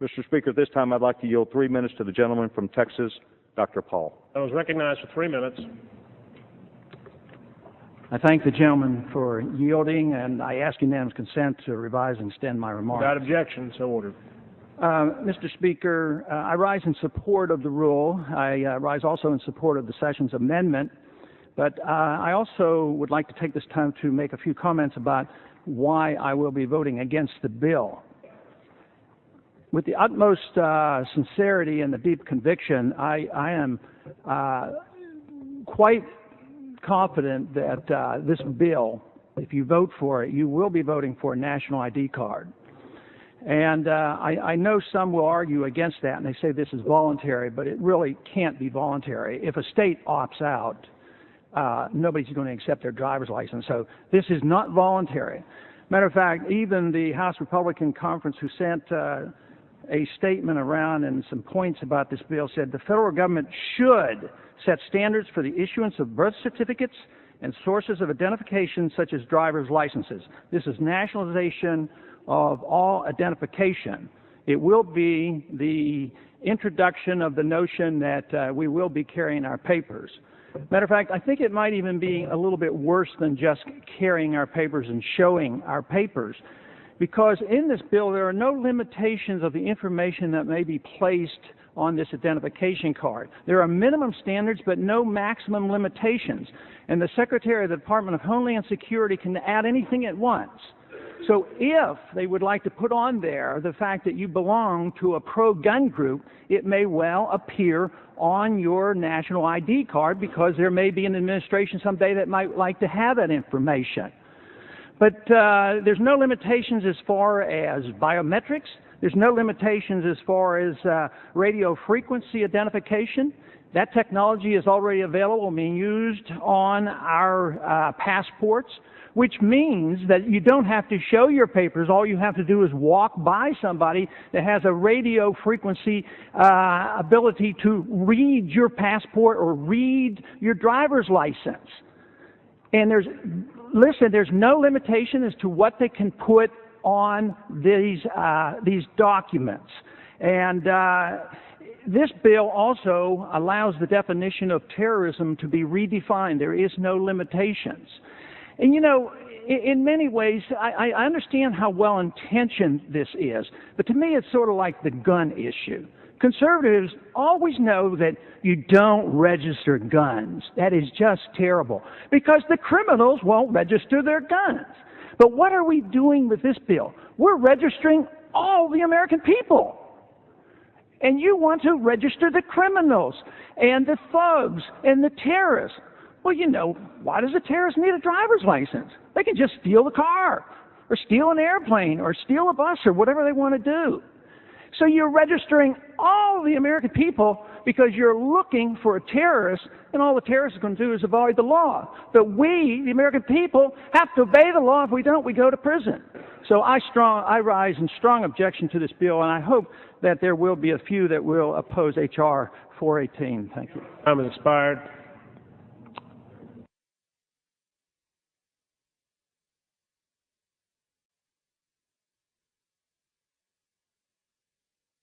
Mr. Speaker, at this time I'd like to yield 3 minutes to the gentleman from Texas, Dr. Paul. I was recognized for 3 minutes. I thank the gentleman for yielding, and I ask unanimous consent to revise and extend my remarks. Without objection, so ordered. Mr. Speaker, I rise in support of the rule. I rise also in support of the Sessions Amendment, but I also would like to take this time to make a few comments about why I will be voting against the bill. With the utmost sincerity and the deep conviction, I am quite confident that this bill, if you vote for it, you will be voting for a national ID card. And I know some will argue against that, and they say this is voluntary, but it really can't be voluntary. If a state opts out, nobody's going to accept their driver's license. So this is not voluntary. Matter of fact, even the House Republican Conference, who sent a statement around and some points about this bill, said the federal government should set standards for the issuance of birth certificates and sources of identification such as driver's licenses. This is nationalization of all identification. It will be the introduction of the notion that we will be carrying our papers. Matter of fact, I think it might even be a little bit worse than just carrying our papers and showing our papers, because in this bill there are no limitations of the information that may be placed on this identification card. There are minimum standards but no maximum limitations, and the Secretary of the Department of Homeland Security can add anything at once. So if they would like to put on there the fact that you belong to a pro-gun group, it may well appear on your national ID card, because there may be an administration someday that might like to have that information. But there's no limitations as far as biometrics. There's no limitations as far as radio frequency identification. That technology is already available and being used on our passports, which means that you don't have to show your papers. All you have to do is walk by somebody that has a radio frequency ability to read your passport or read your driver's license. And there's no limitation as to what they can put on these documents. And this bill also allows the definition of terrorism to be redefined. There is no limitations. And you know, in many ways, I understand how well-intentioned this is, but to me it's sort of like the gun issue. Conservatives always know that you don't register guns. That is just terrible, because the criminals won't register their guns. But what are we doing with this bill? We're registering all the American people. And you want to register the criminals and the thugs and the terrorists. Well, you know, why does a terrorist need a driver's license? They can just steal the car or steal an airplane or steal a bus or whatever they want to do. So you're registering all the American people because you're looking for a terrorist, and all the terrorist is going to do is avoid the law. But we, the American people, have to obey the law. If we don't, we go to prison. So I rise in strong objection to this bill, and I hope that there will be a few that will oppose H.R. 418. Thank you. Time has expired.